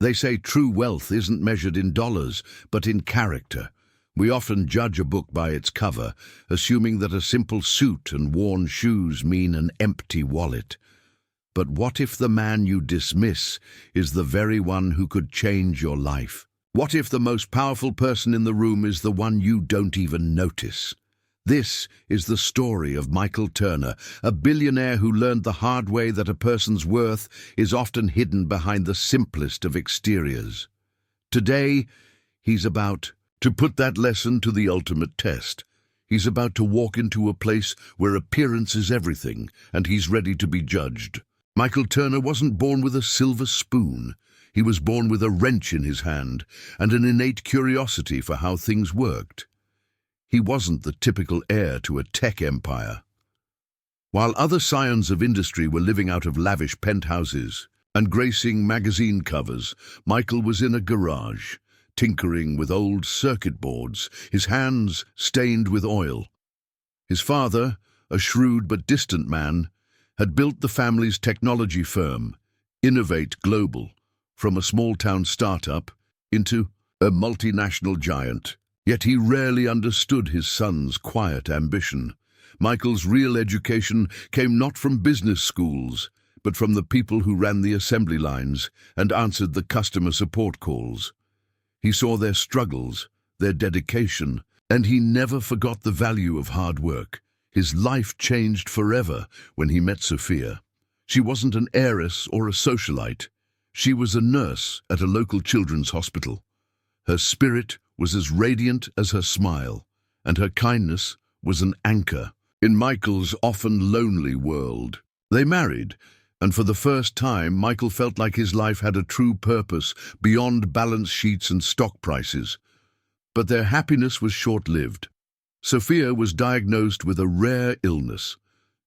They say true wealth isn't measured in dollars, but in character. We often judge a book by its cover, assuming that a simple suit and worn shoes mean an empty wallet. But what if the man you dismiss is the very one who could change your life? What if the most powerful person in the room is the one you don't even notice? This is the story of Michael Turner, a billionaire who learned the hard way that a person's worth is often hidden behind the simplest of exteriors. Today, he's about to put that lesson to the ultimate test. He's about to walk into a place where appearance is everything, and he's ready to be judged. Michael Turner wasn't born with a silver spoon. He was born with a wrench in his hand and an innate curiosity for how things worked. He wasn't the typical heir to a tech empire. While other scions of industry were living out of lavish penthouses and gracing magazine covers, Michael was in a garage, tinkering with old circuit boards, his hands stained with oil. His father, a shrewd but distant man, had built the family's technology firm, Innovate Global, from a small-town startup into a multinational giant. Yet he rarely understood his son's quiet ambition. Michael's real education came not from business schools, but from the people who ran the assembly lines and answered the customer support calls. He saw their struggles, their dedication, and he never forgot the value of hard work. His life changed forever when he met Sophia. She wasn't an heiress or a socialite. She was a nurse at a local children's hospital. Her spirit was as radiant as her smile, and her kindness was an anchor in Michael's often lonely world. They married, and for the first time, Michael felt like his life had a true purpose beyond balance sheets and stock prices. But their happiness was short-lived. Sophia was diagnosed with a rare illness.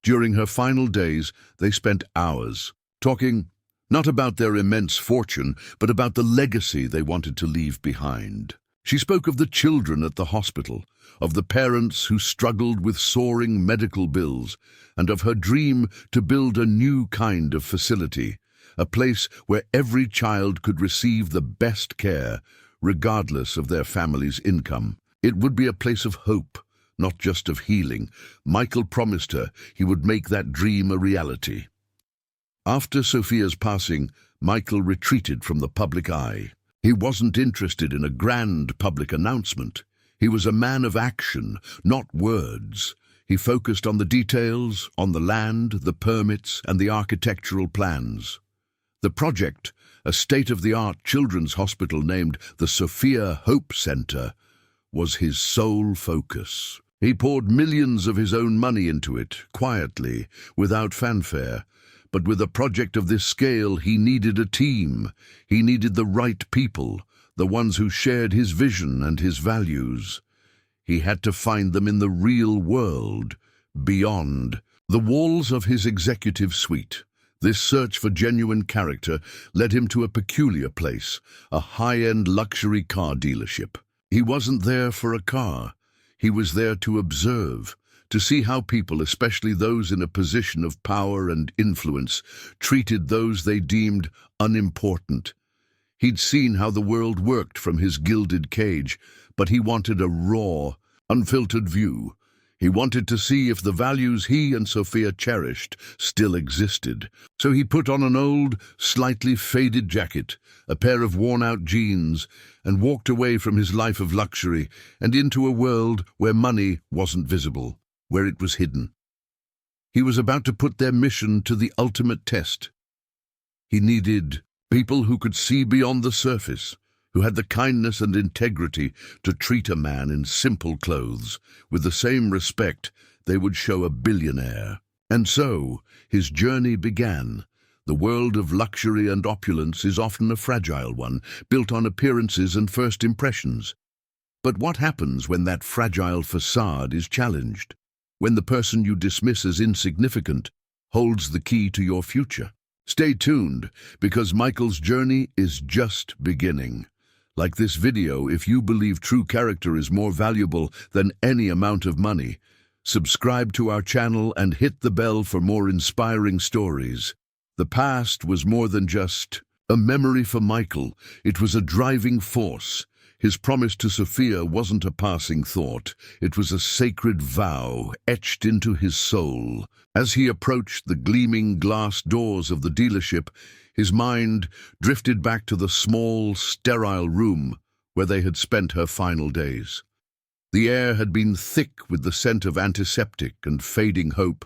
During her final days, they spent hours talking not about their immense fortune, but about the legacy they wanted to leave behind. She spoke of the children at the hospital, of the parents who struggled with soaring medical bills, and of her dream to build a new kind of facility, a place where every child could receive the best care, regardless of their family's income. It would be a place of hope, not just of healing. Michael promised her he would make that dream a reality. After Sophia's passing, Michael retreated from the public eye. He wasn't interested in a grand public announcement. He was a man of action, not words. He focused on the details, on the land, the permits, and the architectural plans. The project, a state-of-the-art children's hospital named the Sophia Hope Center, was his sole focus. He poured millions of his own money into it, quietly, without fanfare. But with a project of this scale, he needed a team. He needed the right people, the ones who shared his vision and his values. He had to find them in the real world, beyond the walls of his executive suite. This search for genuine character led him to a peculiar place, a high-end luxury car dealership. He wasn't there for a car. He was there to observe, to see how people, especially those in a position of power and influence, treated those they deemed unimportant. He'd seen how the world worked from his gilded cage, but he wanted a raw, unfiltered view. He wanted to see if the values he and Sophia cherished still existed. So he put on an old, slightly faded jacket, a pair of worn-out jeans, and walked away from his life of luxury and into a world where money wasn't visible, where it was hidden. He was about to put their mission to the ultimate test. He needed people who could see beyond the surface, who had the kindness and integrity to treat a man in simple clothes with the same respect they would show a billionaire. And so, his journey began. The world of luxury and opulence is often a fragile one, built on appearances and first impressions. But what happens when that fragile facade is challenged? When the person you dismiss as insignificant holds the key to your future? Stay tuned, because Michael's journey is just beginning. Like this video, if you believe true character is more valuable than any amount of money, subscribe to our channel and hit the bell for more inspiring stories. The past was more than just A memory for Michael, it was a driving force. His promise to Sophia wasn't a passing thought. It was a sacred vow etched into his soul. As he approached the gleaming glass doors of the dealership, his mind drifted back to the small, sterile room where they had spent her final days. The air had been thick with the scent of antiseptic and fading hope,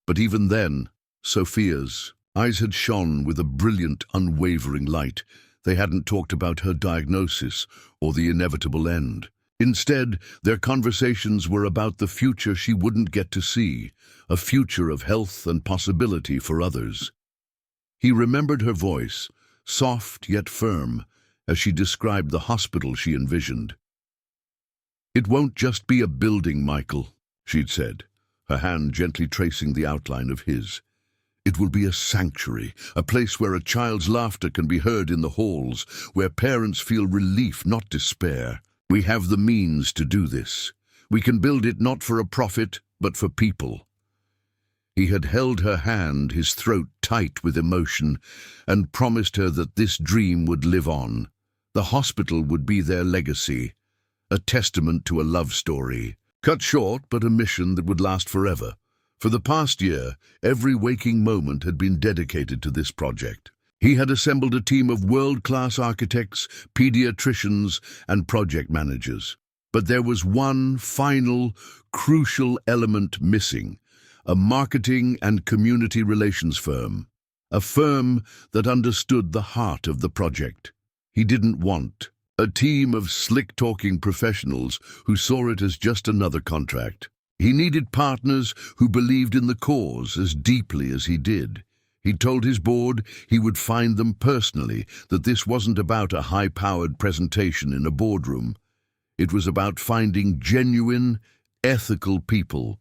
but even then, Sophia's eyes had shone with a brilliant, unwavering light. They hadn't talked about her diagnosis or the inevitable end. Instead, their conversations were about the future she wouldn't get to see, a future of health and possibility for others. He remembered her voice, soft yet firm, as she described the hospital she envisioned. "It won't just be a building, Michael," she'd said, her hand gently tracing the outline of his. "It will be a sanctuary, a place where a child's laughter can be heard in the halls, where parents feel relief, not despair. We have the means to do this. We can build it not for a profit, but for people." He had held her hand, his throat tight with emotion, and promised her that this dream would live on. The hospital would be their legacy, a testament to a love story. Cut short, but a mission that would last forever. For the past year, every waking moment had been dedicated to this project. He had assembled a team of world-class architects, pediatricians, and project managers. But there was one final, crucial element missing: a marketing and community relations firm. A firm that understood the heart of the project. He didn't want a team of slick-talking professionals who saw it as just another contract. He needed partners who believed in the cause as deeply as he did. He told his board he would find them personally, that this wasn't about a high-powered presentation in a boardroom. It was about finding genuine, ethical people.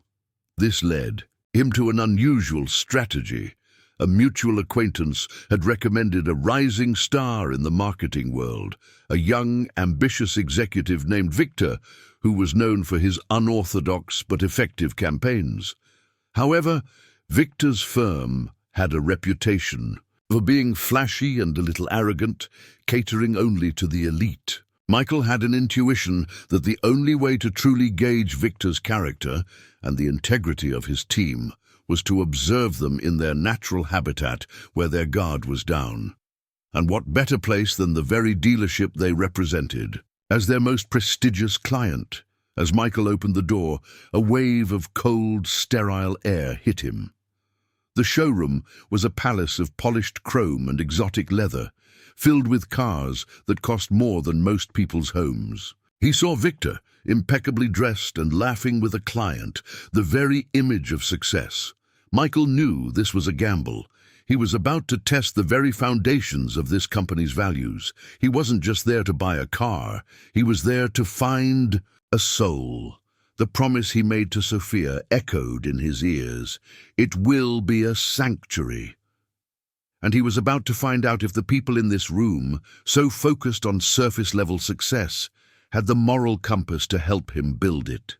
This led him to an unusual strategy. A mutual acquaintance had recommended a rising star in the marketing world, a young, ambitious executive named Victor, who was known for his unorthodox but effective campaigns. However, Victor's firm had a reputation for being flashy and a little arrogant, catering only to the elite. Michael had an intuition that the only way to truly gauge Victor's character and the integrity of his team was to observe them in their natural habitat where their guard was down. And what better place than the very dealership they represented? As their most prestigious client, as Michael opened the door, a wave of cold, sterile air hit him. The showroom was a palace of polished chrome and exotic leather, filled with cars that cost more than most people's homes. He saw Victor, impeccably dressed and laughing with a client, the very image of success. Michael knew this was a gamble. He was about to test the very foundations of this company's values. He wasn't just there to buy a car. He was there to find a soul. The promise he made to Sophia echoed in his ears. It will be a sanctuary. And he was about to find out if the people in this room, so focused on surface-level success, had the moral compass to help him build it.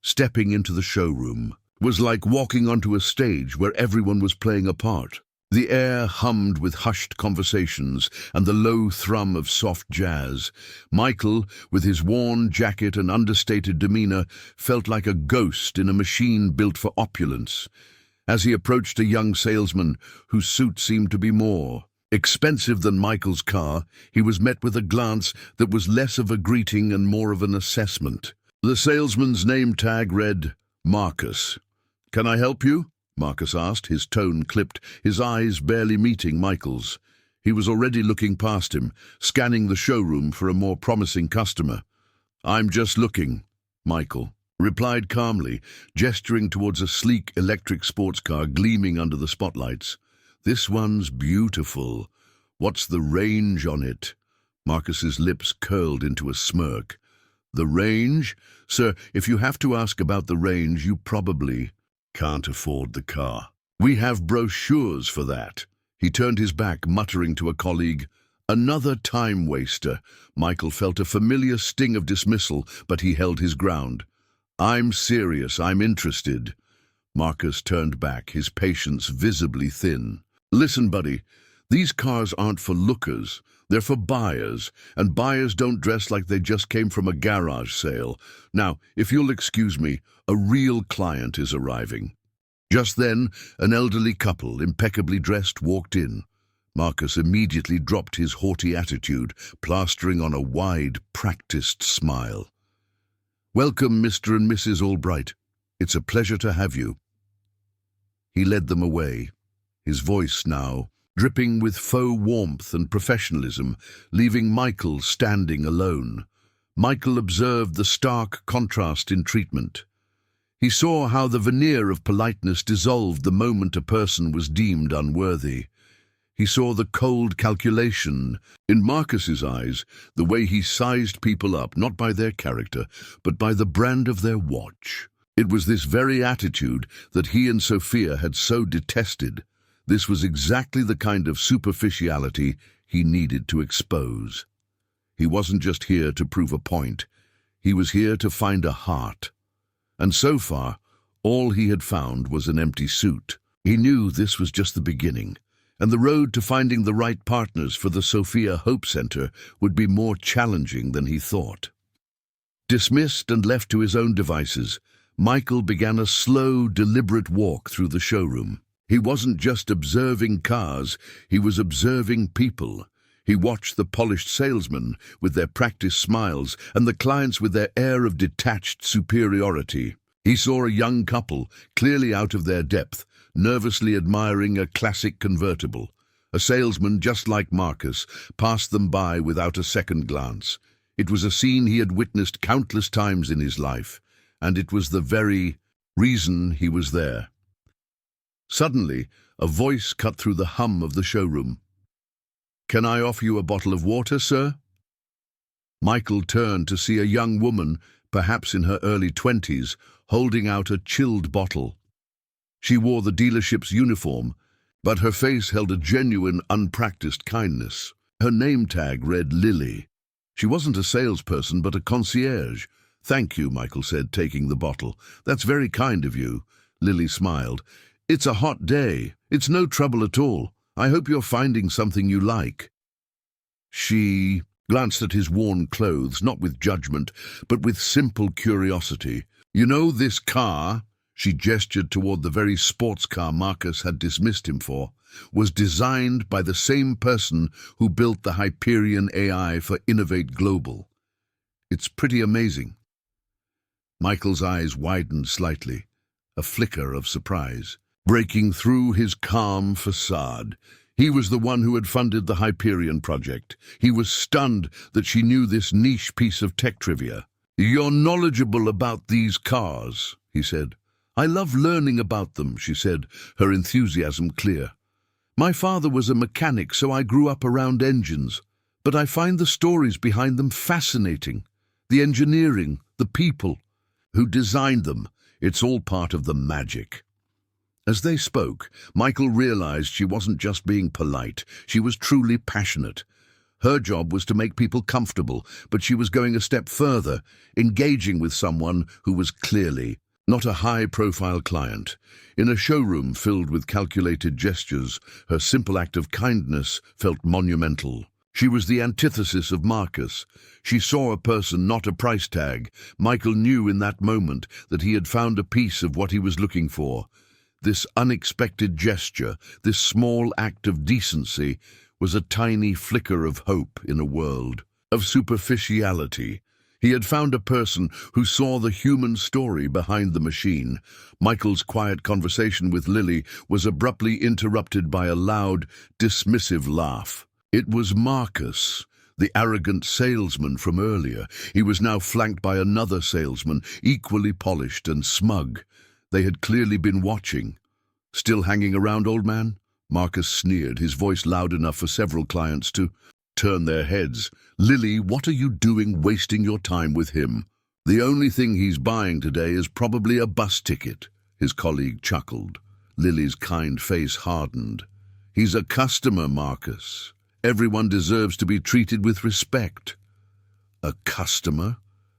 Stepping into the showroom was like walking onto a stage where everyone was playing a part. The air hummed with hushed conversations and the low thrum of soft jazz. Michael, with his worn jacket and understated demeanor, felt like a ghost in a machine built for opulence. As he approached a young salesman whose suit seemed to be more expensive than Michael's car, he was met with a glance that was less of a greeting and more of an assessment. The salesman's name tag read, Marcus. "Can I help you?" Marcus asked, his tone clipped, his eyes barely meeting Michael's. He was already looking past him, scanning the showroom for a more promising customer. "I'm just looking," Michael replied calmly, gesturing towards a sleek electric sports car gleaming under the spotlights. "This one's beautiful. What's the range on it?" Marcus's lips curled into a smirk. "The range? Sir, if you have to ask about the range, you probably can't afford the car. We have brochures for that." He turned his back, muttering to a colleague, "Another time waster." Michael felt a familiar sting of dismissal, but he held his ground. "I'm serious, I'm interested." Marcus turned back, his patience visibly thin. "Listen, buddy, These cars aren't for lookers, they're for buyers, and buyers don't dress like they just came from a garage sale. Now, if you'll excuse me, a real client is arriving." Just then, an elderly couple, impeccably dressed, walked in. Marcus immediately dropped his haughty attitude, plastering on a wide, practiced smile. "Welcome, Mr. and Mrs. Albright. It's a pleasure to have you." He led them away, his voice now dripping with faux warmth and professionalism, leaving Michael standing alone. Michael observed the stark contrast in treatment. He saw how the veneer of politeness dissolved the moment a person was deemed unworthy. He saw the cold calculation in Marcus's eyes, the way he sized people up, not by their character, but by the brand of their watch. It was this very attitude that he and Sophia had so detested. This was exactly the kind of superficiality he needed to expose. He wasn't just here to prove a point. He was here to find a heart. And so far, all he had found was an empty suit. He knew this was just the beginning, and the road to finding the right partners for the Sophia Hope Center would be more challenging than he thought. Dismissed and left to his own devices, Michael began a slow, deliberate walk through the showroom. He wasn't just observing cars, he was observing people. He watched the polished salesmen with their practiced smiles and the clients with their air of detached superiority. He saw a young couple, clearly out of their depth, nervously admiring a classic convertible. A salesman, just like Marcus, passed them by without a second glance. It was a scene he had witnessed countless times in his life, and it was the very reason he was there. Suddenly, a voice cut through the hum of the showroom. "Can I offer you a bottle of water, sir?" Michael turned to see a young woman, perhaps in her early 20s, holding out a chilled bottle. She wore the dealership's uniform, but her face held a genuine, unpracticed kindness. Her name tag read Lily. She wasn't a salesperson, but a concierge. "Thank you," Michael said, taking the bottle. "That's very kind of you." Lily smiled. "It's a hot day. It's no trouble at all. I hope you're finding something you like." She glanced at his worn clothes, not with judgment, but with simple curiosity. "You know, this car," she gestured toward the very sports car Marcus had dismissed him for, "was designed by the same person who built the Hyperion AI for Innovate Global. It's pretty amazing." Michael's eyes widened slightly, a flicker of surprise breaking through his calm facade. He was the one who had funded the Hyperion project. He was stunned that she knew this niche piece of tech trivia. "You're knowledgeable about these cars," he said. "I love learning about them," she said, her enthusiasm clear. "My father was a mechanic, so I grew up around engines. But I find the stories behind them fascinating. The engineering, the people who designed them. It's all part of the magic." As they spoke, Michael realized she wasn't just being polite, she was truly passionate. Her job was to make people comfortable, but she was going a step further, engaging with someone who was clearly not a high-profile client. In a showroom filled with calculated gestures, her simple act of kindness felt monumental. She was the antithesis of Marcus. She saw a person, not a price tag. Michael knew in that moment that he had found a piece of what he was looking for. This unexpected gesture, this small act of decency, was a tiny flicker of hope in a world of superficiality. He had found a person who saw the human story behind the machine. Michael's quiet conversation with Lily was abruptly interrupted by a loud, dismissive laugh. It was Marcus, the arrogant salesman from earlier. He was now flanked by another salesman, equally polished and smug. They had clearly been watching. "Still hanging around, old man?" Marcus sneered, his voice loud enough for several clients to turn their heads. "Lily, what are you doing wasting your time with him? The only thing he's buying today is probably a bus ticket," his colleague chuckled. Lily's kind face hardened. "He's a customer, Marcus. Everyone deserves to be treated with respect." "A customer?"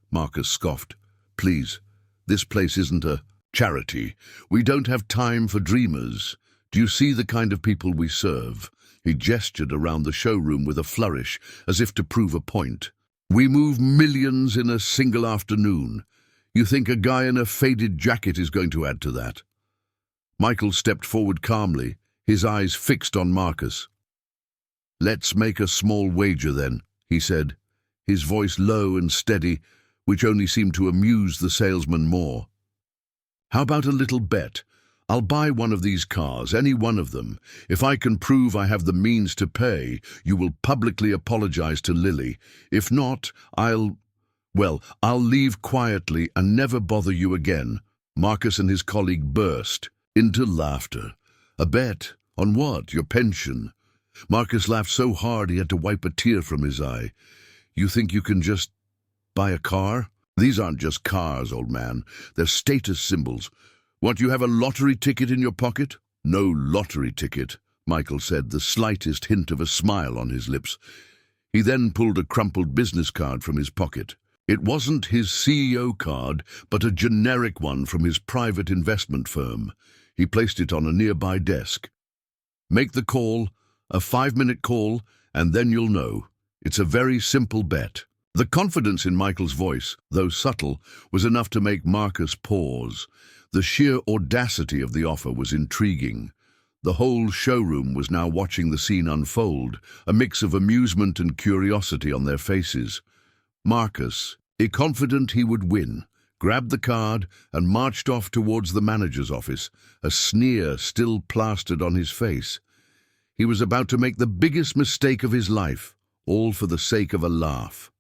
Marcus scoffed. "Please, this place isn't a charity. We don't have time for dreamers. Do you see the kind of people we serve? He gestured around the showroom with a flourish, as if to prove a point. "We move millions in a single afternoon. You think a guy in a faded jacket is going to add to that?" Michael stepped forward calmly, his eyes fixed on Marcus. "Let's make a small wager then," he said, his voice low and steady, which only seemed to amuse the salesman more. "How about a little bet? I'll buy one of these cars, any one of them. If I can prove I have the means to pay, you will publicly apologize to Lily. If not, I'll leave quietly and never bother you again." Marcus and his colleague burst into laughter. "A bet? On what? Your pension?" Marcus laughed so hard he had to wipe a tear from his eye. "You think you can just buy a car? These aren't just cars, old man. They're status symbols. What, you have a lottery ticket in your pocket?" "No lottery ticket," Michael said, the slightest hint of a smile on his lips. He then pulled a crumpled business card from his pocket. It wasn't his CEO card, but a generic one from his private investment firm. He placed it on a nearby desk. "Make the call, a 5-minute call, and then you'll know. It's a very simple bet." The confidence in Michael's voice, though subtle, was enough to make Marcus pause. The sheer audacity of the offer was intriguing. The whole showroom was now watching the scene unfold, a mix of amusement and curiosity on their faces. Marcus, confident he would win, grabbed the card and marched off towards the manager's office, a sneer still plastered on his face. He was about to make the biggest mistake of his life, all for the sake of a laugh.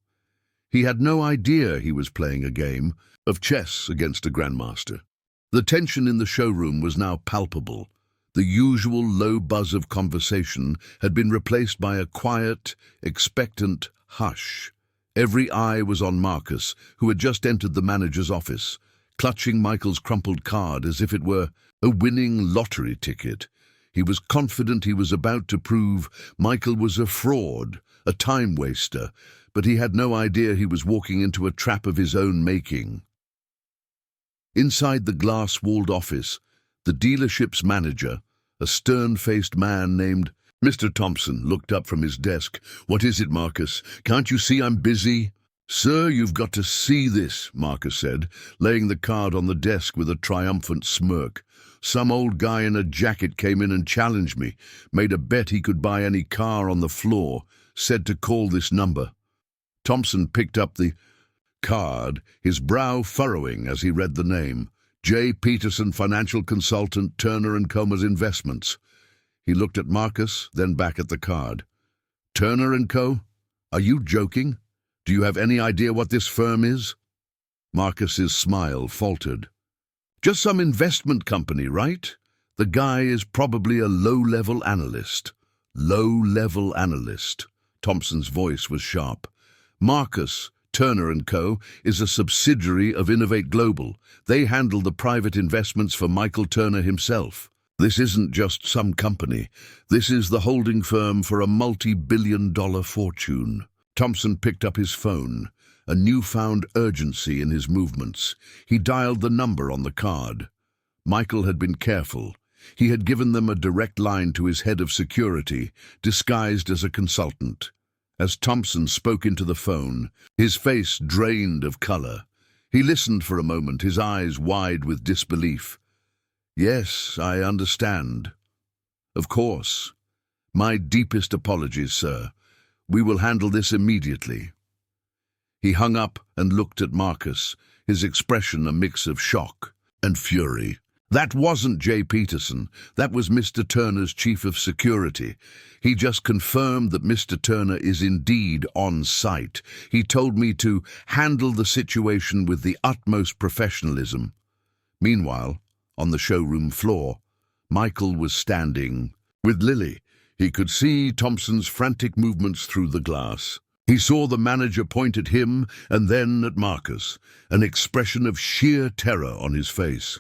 He had no idea he was playing a game of chess against a grandmaster. The tension in the showroom was now palpable. The usual low buzz of conversation had been replaced by a quiet, expectant hush. Every eye was on Marcus, who had just entered the manager's office, clutching Michael's crumpled card as if it were a winning lottery ticket. He was confident he was about to prove Michael was a fraud, a time waster, but he had no idea he was walking into a trap of his own making. Inside the glass-walled office, the dealership's manager, a stern-faced man named Mr. Thompson, looked up from his desk. "What is it, Marcus? Can't you see I'm busy?" "Sir, you've got to see this," Marcus said, laying the card on the desk with a triumphant smirk. "Some old guy in a jacket came in and challenged me, made a bet he could buy any car on the floor, said to call this number." Thompson picked up the card, his brow furrowing as he read the name. J. Peterson, financial consultant, Turner & Comer's Investments. He looked at Marcus, then back at the card. "Turner & Co? Are you joking? Do you have any idea what this firm is?" Marcus's smile faltered. "Just some investment company, right? The guy is probably a low-level analyst." "Low-level analyst." Thompson's voice was sharp. "Marcus, Turner & Co. is a subsidiary of Innovate Global. They handle the private investments for Michael Turner himself. This isn't just some company. This is the holding firm for a multi-billion-dollar fortune." Thompson picked up his phone, a newfound urgency in his movements. He dialed the number on the card. Michael had been careful. He had given them a direct line to his head of security, disguised as a consultant. As Thompson spoke into the phone, his face drained of color. He listened for a moment, his eyes wide with disbelief. "Yes, I understand. Of course. My deepest apologies, sir. We will handle this immediately." He hung up and looked at Marcus, his expression a mix of shock and fury. That wasn't J. Peterson. That was Mr. Turner's chief of security. He just confirmed that Mr. Turner is indeed on site. He told me to handle the situation with the utmost professionalism. Meanwhile, on the showroom floor, Michael was standing with Lily. He could see Thompson's frantic movements through the glass. He saw the manager point at him and then at Marcus, an expression of sheer terror on his face.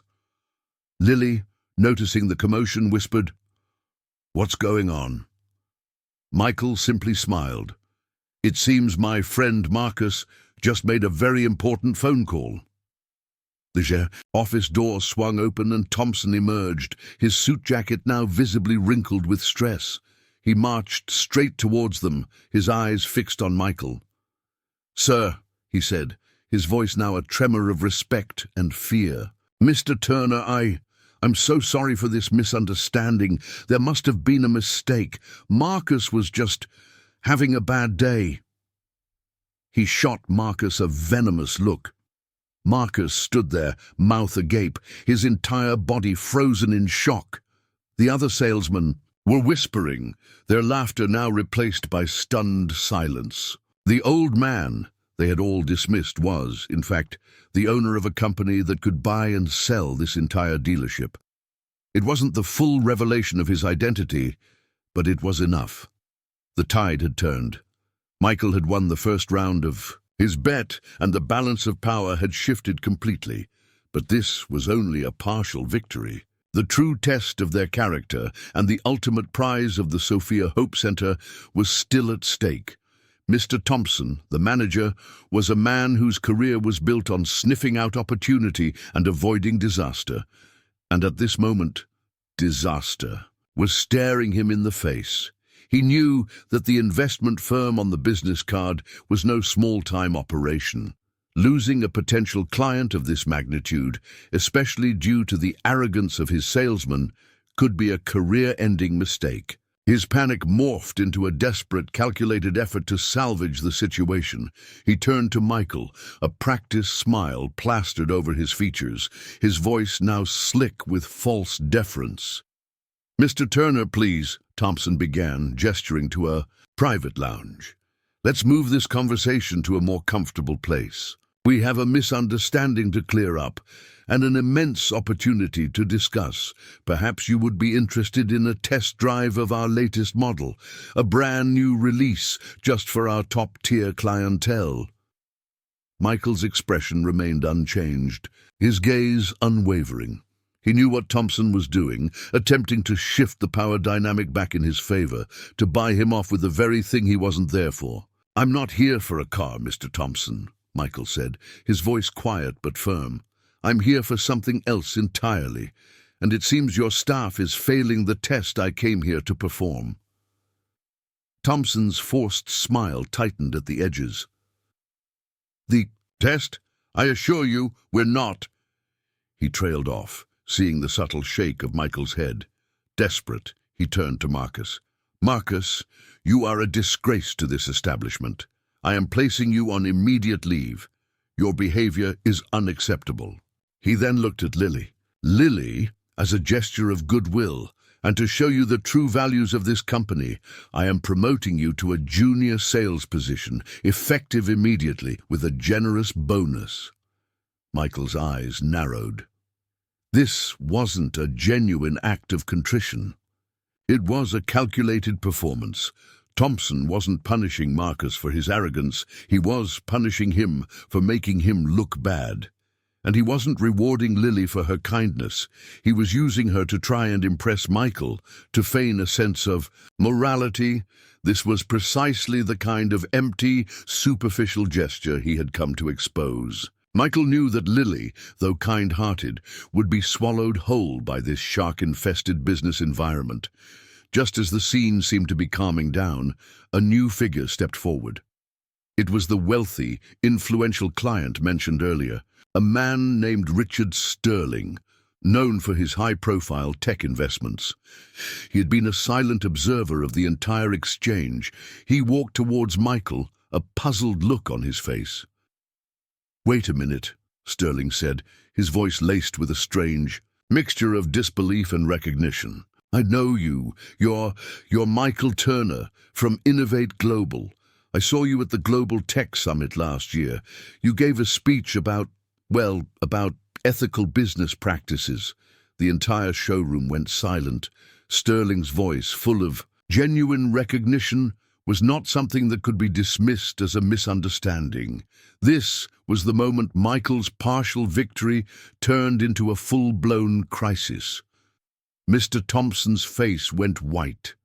Lily, noticing the commotion, whispered, "What's going on?" Michael simply smiled. "It seems my friend Marcus just made a very important phone call." The office door swung open and Thompson emerged, his suit jacket now visibly wrinkled with stress. He marched straight towards them, his eyes fixed on Michael. "Sir," he said, his voice now a tremor of respect and fear. "Mr. Turner, I'm so sorry for this misunderstanding. There must have been a mistake. Marcus was just having a bad day." He shot Marcus a venomous look. Marcus stood there, mouth agape, his entire body frozen in shock. The other salesmen were whispering, their laughter now replaced by stunned silence. The old man they had all dismissed was, in fact, the owner of a company that could buy and sell this entire dealership. It wasn't the full revelation of his identity, but it was enough. The tide had turned. Michael had won the first round of his bet, and the balance of power had shifted completely. But this was only a partial victory. The true test of their character and the ultimate prize of the Sophia Hope Center was still at stake. Mr. Thompson, the manager, was a man whose career was built on sniffing out opportunity and avoiding disaster. And at this moment, disaster was staring him in the face. He knew that the investment firm on the business card was no small-time operation. Losing a potential client of this magnitude, especially due to the arrogance of his salesman, could be a career-ending mistake. His panic morphed into a desperate, calculated effort to salvage the situation. He turned to Michael, a practiced smile plastered over his features, his voice now slick with false deference. "Mr. Turner, please," Thompson began, gesturing to a private lounge. "Let's move this conversation to a more comfortable place. We have a misunderstanding to clear up, and an immense opportunity to discuss. Perhaps you would be interested in a test drive of our latest model, a brand new release just for our top-tier clientele." Michael's expression remained unchanged, his gaze unwavering. He knew what Thompson was doing, attempting to shift the power dynamic back in his favor, to buy him off with the very thing he wasn't there for. "I'm not here for a car, Mr. Thompson," Michael said, his voice quiet but firm. "I'm here for something else entirely, and it seems your staff is failing the test I came here to perform." Thompson's forced smile tightened at the edges. "The test? I assure you, we're not." He trailed off, seeing the subtle shake of Michael's head. Desperate, he turned to Marcus. "Marcus, you are a disgrace to this establishment. I am placing you on immediate leave. Your behavior is unacceptable." He then looked at Lily. "Lily, as a gesture of goodwill, and to show you the true values of this company, I am promoting you to a junior sales position, effective immediately, with a generous bonus." Michael's eyes narrowed. This wasn't a genuine act of contrition. It was a calculated performance. Thompson wasn't punishing Marcus for his arrogance, he was punishing him for making him look bad. And he wasn't rewarding Lily for her kindness. He was using her to try and impress Michael, to feign a sense of morality. This was precisely the kind of empty, superficial gesture he had come to expose. Michael knew that Lily, though kind-hearted, would be swallowed whole by this shark-infested business environment. Just as the scene seemed to be calming down, a new figure stepped forward. It was the wealthy, influential client mentioned earlier, a man named Richard Sterling, known for his high-profile tech investments. He had been a silent observer of the entire exchange. He walked towards Michael, a puzzled look on his face. "Wait a minute," Sterling said, his voice laced with a strange mixture of disbelief and recognition. "I know you. You're Michael Turner from Innovate Global. I saw you at the Global Tech Summit last year. You gave a speech about ethical business practices." The entire showroom went silent. Sterling's voice, full of genuine recognition, was not something that could be dismissed as a misunderstanding. This was the moment Michael's partial victory turned into a full-blown crisis. Mr. Thompson's face went white.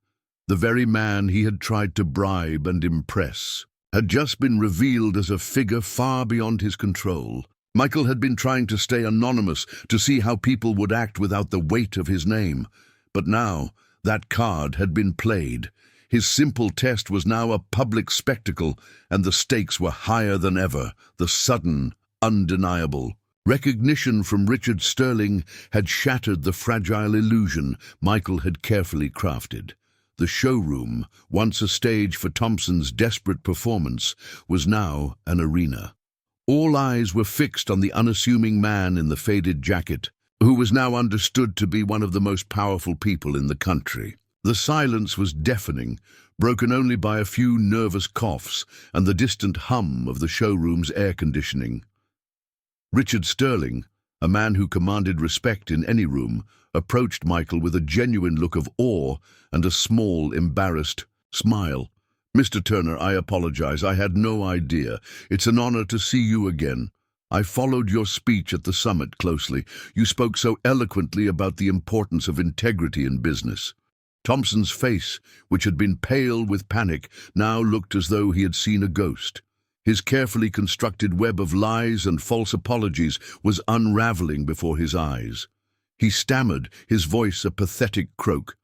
The very man he had tried to bribe and impress had just been revealed as a figure far beyond his control. Michael had been trying to stay anonymous, to see how people would act without the weight of his name. But now, that card had been played. His simple test was now a public spectacle, and the stakes were higher than ever, the sudden, undeniable. Recognition from Richard Sterling had shattered the fragile illusion Michael had carefully crafted. The showroom, once a stage for Thompson's desperate performance, was now an arena. All eyes were fixed on the unassuming man in the faded jacket, who was now understood to be one of the most powerful people in the country. The silence was deafening, broken only by a few nervous coughs and the distant hum of the showroom's air conditioning. Richard Sterling, a man who commanded respect in any room, approached Michael with a genuine look of awe and a small, embarrassed smile. "Mr. Turner, I apologize. I had no idea. It's an honor to see you again. I followed your speech at the summit closely. You spoke so eloquently about the importance of integrity in business." Thompson's face, which had been pale with panic, now looked as though he had seen a ghost. His carefully constructed web of lies and false apologies was unraveling before his eyes. He stammered, his voice a pathetic croak.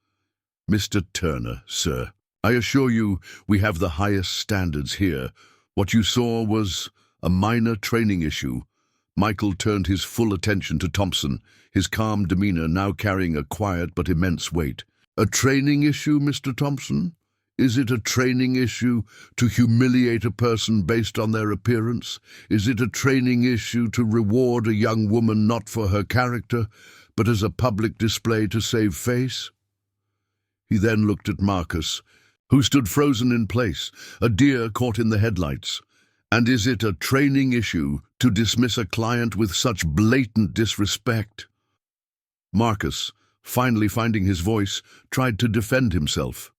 "Mr. Turner, sir, I assure you we have the highest standards here. What you saw was a minor training issue." Michael turned his full attention to Thompson, his calm demeanor now carrying a quiet but immense weight. "A training issue, Mr. Thompson? Is it a training issue to humiliate a person based on their appearance? Is it a training issue to reward a young woman not for her character, but as a public display to save face?" He then looked at Marcus, who stood frozen in place, a deer caught in the headlights. "And is it a training issue to dismiss a client with such blatant disrespect?" Marcus, finally finding his voice, tried to defend himself.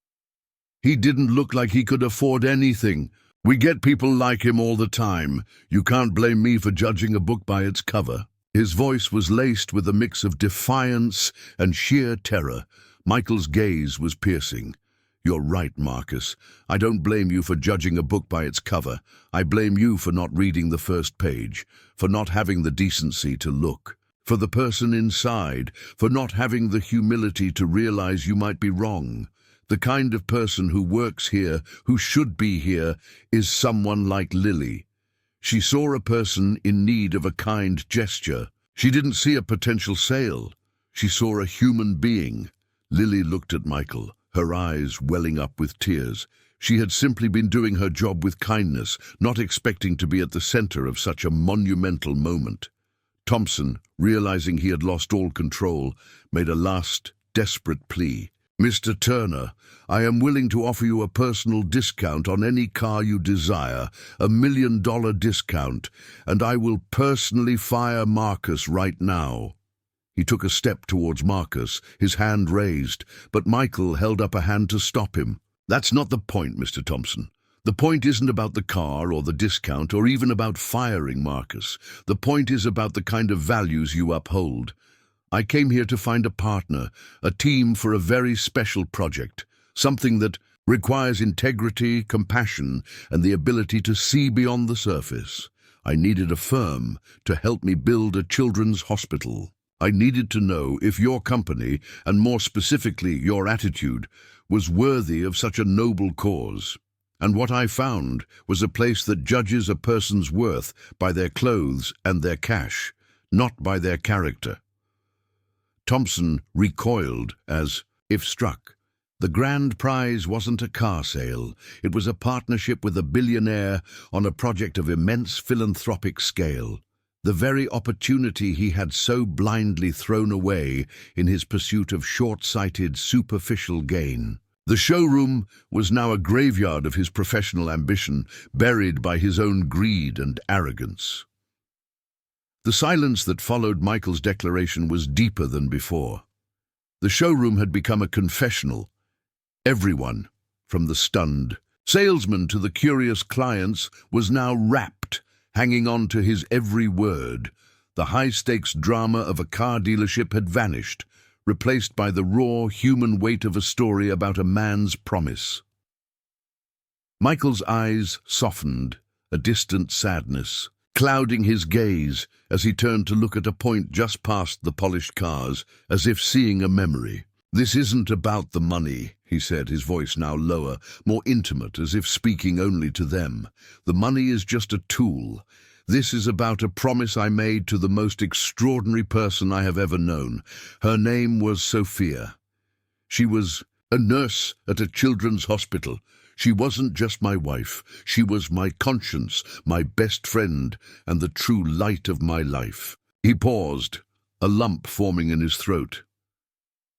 "He didn't look like he could afford anything. We get people like him all the time. You can't blame me for judging a book by its cover." His voice was laced with a mix of defiance and sheer terror. Michael's gaze was piercing. "You're right, Marcus. I don't blame you for judging a book by its cover. I blame you for not reading the first page, for not having the decency to look, for the person inside, for not having the humility to realize you might be wrong. The kind of person who works here, who should be here, is someone like Lily. She saw a person in need of a kind gesture. She didn't see a potential sale. She saw a human being." Lily looked at Michael, her eyes welling up with tears. She had simply been doing her job with kindness, not expecting to be at the center of such a monumental moment. Thompson, realizing he had lost all control, made a last, desperate plea. "Mr. Turner, I am willing to offer you a personal discount on any car you desire, $1 million discount, and I will personally fire Marcus right now." He took a step towards Marcus, his hand raised, but Michael held up a hand to stop him. "That's not the point, Mr. Thompson. The point isn't about the car or the discount or even about firing Marcus. The point is about the kind of values you uphold. I came here to find a partner, a team for a very special project, something that requires integrity, compassion, and the ability to see beyond the surface. I needed a firm to help me build a children's hospital. I needed to know if your company, and more specifically your attitude, was worthy of such a noble cause. And what I found was a place that judges a person's worth by their clothes and their cash, not by their character." Thompson recoiled as if struck. The grand prize wasn't a car sale. It was a partnership with a billionaire on a project of immense philanthropic scale. The very opportunity he had so blindly thrown away in his pursuit of short-sighted, superficial gain. The showroom was now a graveyard of his professional ambition, buried by his own greed and arrogance. The silence that followed Michael's declaration was deeper than before. The showroom had become a confessional. Everyone, from the stunned salesman to the curious clients, was now rapt, hanging on to his every word. The high-stakes drama of a car dealership had vanished, replaced by the raw human weight of a story about a man's promise. Michael's eyes softened, a distant sadness, clouding his gaze as he turned to look at a point just past the polished cars, as if seeing a memory. "This isn't about the money," he said, his voice now lower, more intimate, as if speaking only to them. "The money is just a tool. This is about a promise I made to the most extraordinary person I have ever known. Her name was Sophia. She was a nurse at a children's hospital. She wasn't just my wife. She was my conscience, my best friend, and the true light of my life." He paused, a lump forming in his throat.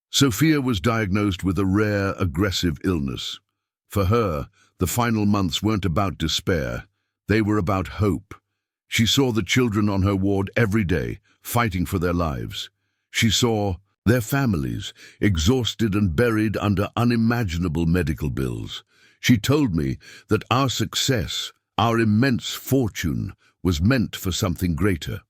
Sophia was diagnosed with a rare, aggressive illness. For her, the final months weren't about despair. They were about hope. She saw the children on her ward every day, fighting for their lives. She saw their families, exhausted and buried under unimaginable medical bills. She told me that our success, our immense fortune, was meant for something greater.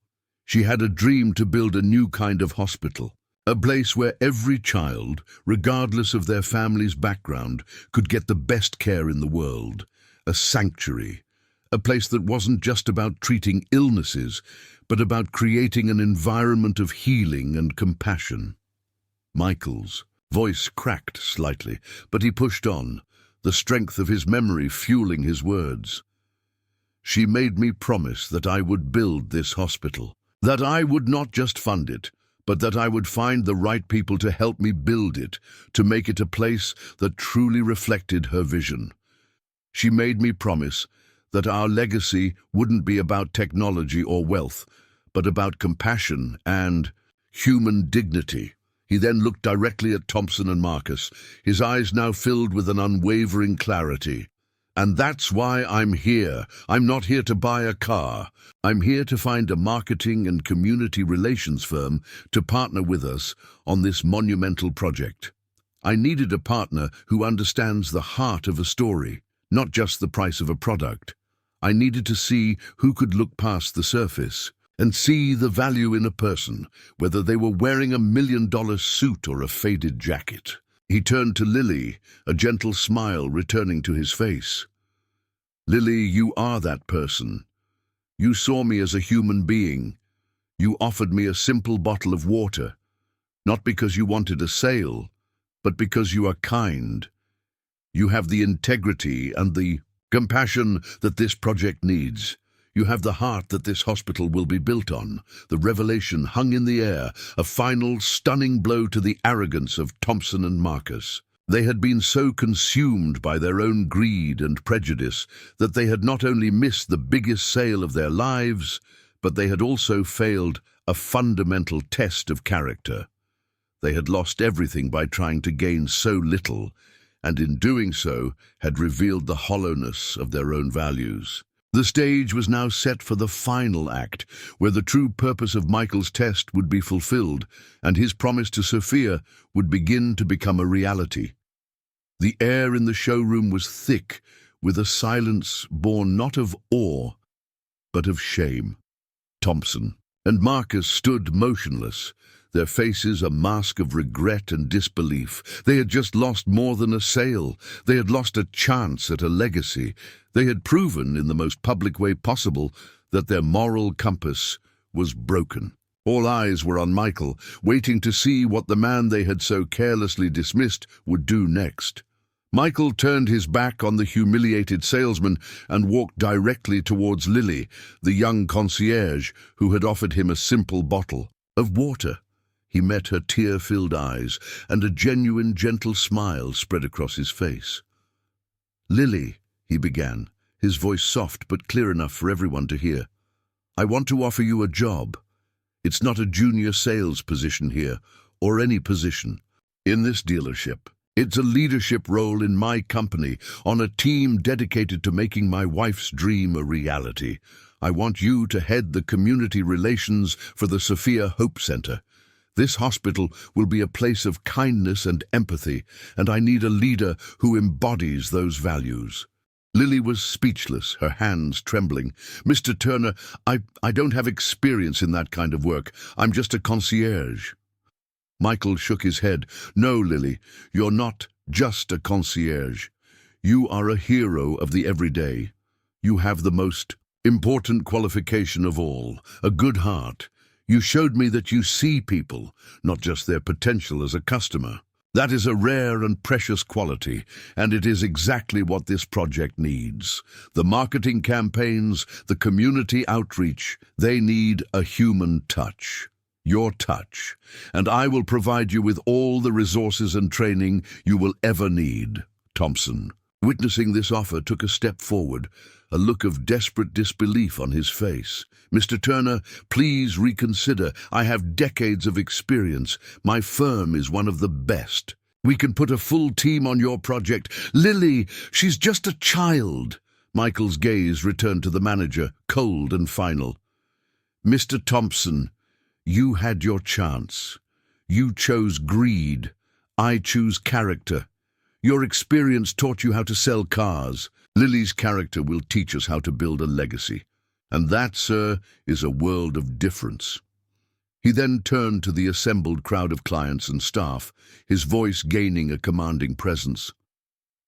She had a dream to build a new kind of hospital, a place where every child, regardless of their family's background, could get the best care in the world, a sanctuary, a place that wasn't just about treating illnesses, but about creating an environment of healing and compassion. Michael's voice cracked slightly, but he pushed on, the strength of his memory fueling his words. "She made me promise that I would build this hospital, that I would not just fund it, but that I would find the right people to help me build it, to make it a place that truly reflected her vision. She made me promise that our legacy wouldn't be about technology or wealth, but about compassion and human dignity." He then looked directly at Thompson and Marcus, his eyes now filled with an unwavering clarity. "And that's why I'm here. I'm not here to buy a car. I'm here to find a marketing and community relations firm to partner with us on this monumental project. I needed a partner who understands the heart of a story, not just the price of a product. I needed to see who could look past the surface and see the value in a person, whether they were wearing a $1 million suit or a faded jacket." He turned to Lily, a gentle smile returning to his face. "Lily, you are that person. You saw me as a human being. You offered me a simple bottle of water, not because you wanted a sale, but because you are kind. You have the integrity and the compassion that this project needs. You have the heart that this hospital will be built on." The revelation hung in the air, a final, stunning blow to the arrogance of Thompson and Marcus. They had been so consumed by their own greed and prejudice that they had not only missed the biggest sale of their lives, but they had also failed a fundamental test of character. They had lost everything by trying to gain so little, and in doing so had revealed the hollowness of their own values. The stage was now set for the final act, where the true purpose of Michael's test would be fulfilled, and his promise to Sophia would begin to become a reality. The air in the showroom was thick, with a silence born not of awe, but of shame. Thompson and Marcus stood motionless, their faces a mask of regret and disbelief. They had just lost more than a sale. They had lost a chance at a legacy. They had proven, in the most public way possible, that their moral compass was broken. All eyes were on Michael, waiting to see what the man they had so carelessly dismissed would do next. Michael turned his back on the humiliated salesman and walked directly towards Lily, the young concierge who had offered him a simple bottle of water. He met her tear-filled eyes, and a genuine, gentle smile spread across his face. "Lily," he began, his voice soft but clear enough for everyone to hear, "I want to offer you a job. It's not a junior sales position here, or any position. In this dealership, it's a leadership role in my company, on a team dedicated to making my wife's dream a reality. I want you to head the community relations for the Sophia Hope Center. This hospital will be a place of kindness and empathy, and I need a leader who embodies those values." Lily was speechless, her hands trembling. "Mr. Turner, I don't have experience in that kind of work. I'm just a concierge." Michael shook his head. "No, Lily, you're not just a concierge. You are a hero of the everyday. You have the most important qualification of all, a good heart. You showed me that you see people, not just their potential as a customer." That is a rare and precious quality, and it is exactly what this project needs. The marketing campaigns, the community outreach, they need a human touch. Your touch. And I will provide you with all the resources and training you will ever need. Thompson, witnessing this offer, took a step forward, a look of desperate disbelief on his face. Mr. Turner, please reconsider. I have decades of experience. My firm is one of the best. We can put a full team on your project. Lily, she's just a child. Michael's gaze returned to the manager, cold and final. Mr. Thompson, you had your chance. You chose greed. I choose character. Your experience taught you how to sell cars. Lily's character will teach us how to build a legacy. And that, sir, is a world of difference. He then turned to the assembled crowd of clients and staff, his voice gaining a commanding presence.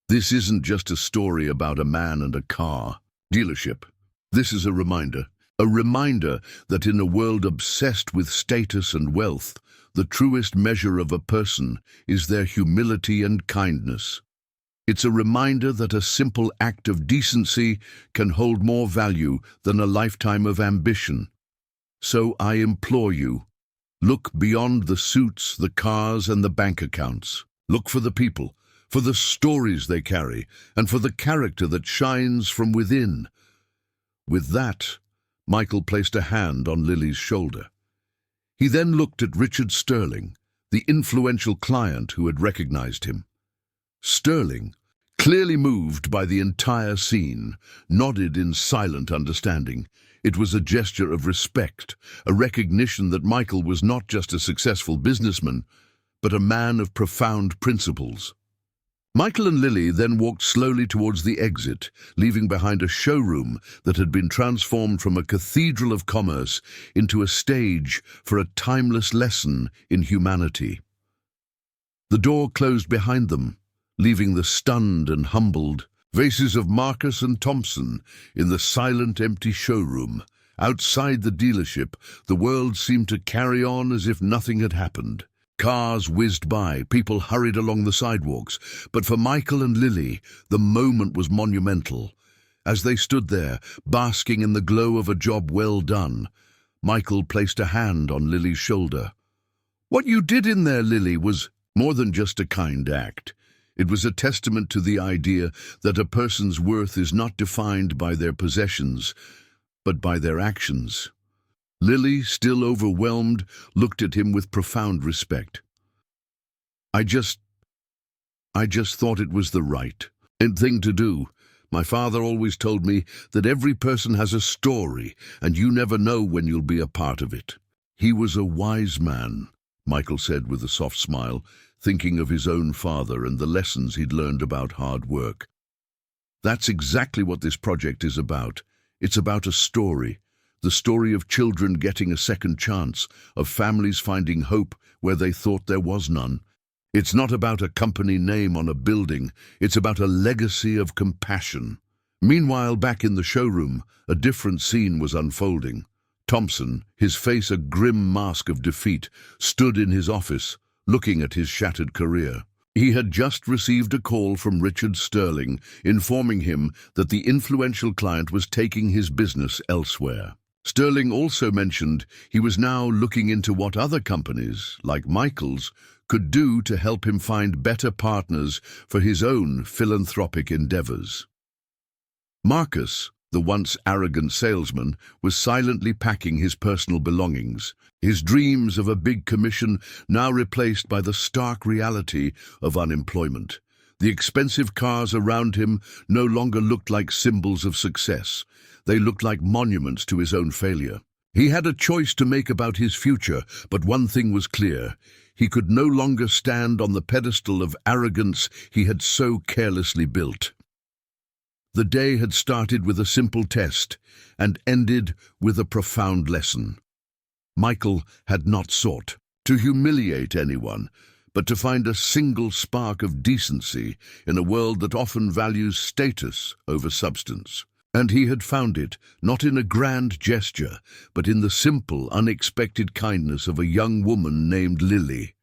This isn't just a story about a man and a car dealership. This is a reminder that in a world obsessed with status and wealth, the truest measure of a person is their humility and kindness. It's a reminder that a simple act of decency can hold more value than a lifetime of ambition. So I implore you, look beyond the suits, the cars, and the bank accounts. Look for the people, for the stories they carry, and for the character that shines from within. With that, Michael placed a hand on Lily's shoulder. He then looked at Richard Sterling, the influential client who had recognized him. Sterling, clearly moved by the entire scene, nodded in silent understanding. It was a gesture of respect, a recognition that Michael was not just a successful businessman, but a man of profound principles. Michael and Lily then walked slowly towards the exit, leaving behind a showroom that had been transformed from a cathedral of commerce into a stage for a timeless lesson in humanity. The door closed behind them, leaving the stunned and humbled faces of Marcus and Thompson in the silent, empty showroom. Outside the dealership, the world seemed to carry on as if nothing had happened. Cars whizzed by, people hurried along the sidewalks, but for Michael and Lily, the moment was monumental. As they stood there, basking in the glow of a job well done, Michael placed a hand on Lily's shoulder. What you did in there, Lily, was more than just a kind act. It was a testament to the idea that a person's worth is not defined by their possessions, but by their actions. Lily, still overwhelmed, looked at him with profound respect. I just thought it was the right thing to do. My father always told me that every person has a story, and you never know when you'll be a part of it. He was a wise man, Michael said with a soft smile, thinking of his own father and the lessons he'd learned about hard work. That's exactly what this project is about. It's about a story. The story of children getting a second chance, of families finding hope where they thought there was none. It's not about a company name on a building, it's about a legacy of compassion. Meanwhile, back in the showroom, a different scene was unfolding. Thompson, his face a grim mask of defeat, stood in his office, looking at his shattered career. He had just received a call from Richard Sterling, informing him that the influential client was taking his business elsewhere. Sterling also mentioned he was now looking into what other companies, like Michael's, could do to help him find better partners for his own philanthropic endeavors. Marcus, the once arrogant salesman, was silently packing his personal belongings, his dreams of a big commission now replaced by the stark reality of unemployment. The expensive cars around him no longer looked like symbols of success. They looked like monuments to his own failure. He had a choice to make about his future, but one thing was clear. He could no longer stand on the pedestal of arrogance he had so carelessly built. The day had started with a simple test and ended with a profound lesson. Michael had not sought to humiliate anyone, but to find a single spark of decency in a world that often values status over substance. And he had found it, not in a grand gesture, but in the simple, unexpected kindness of a young woman named Lily.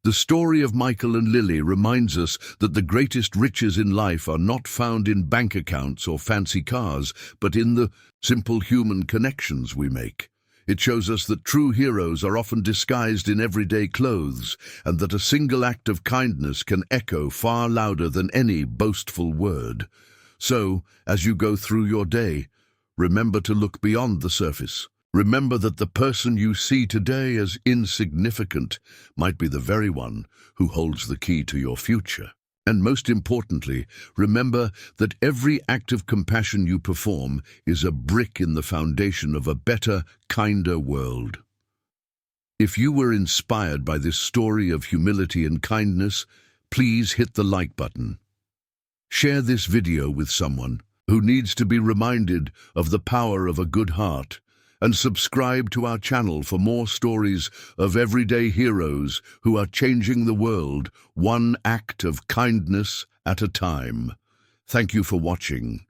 The story of Michael and Lily reminds us that the greatest riches in life are not found in bank accounts or fancy cars, but in the simple human connections we make. It shows us that true heroes are often disguised in everyday clothes, and that a single act of kindness can echo far louder than any boastful word. So, as you go through your day, remember to look beyond the surface. Remember that the person you see today as insignificant might be the very one who holds the key to your future. And most importantly, remember that every act of compassion you perform is a brick in the foundation of a better, kinder world. If you were inspired by this story of humility and kindness, please hit the like button. Share this video with someone who needs to be reminded of the power of a good heart, and subscribe to our channel for more stories of everyday heroes who are changing the world one act of kindness at a time. Thank you for watching.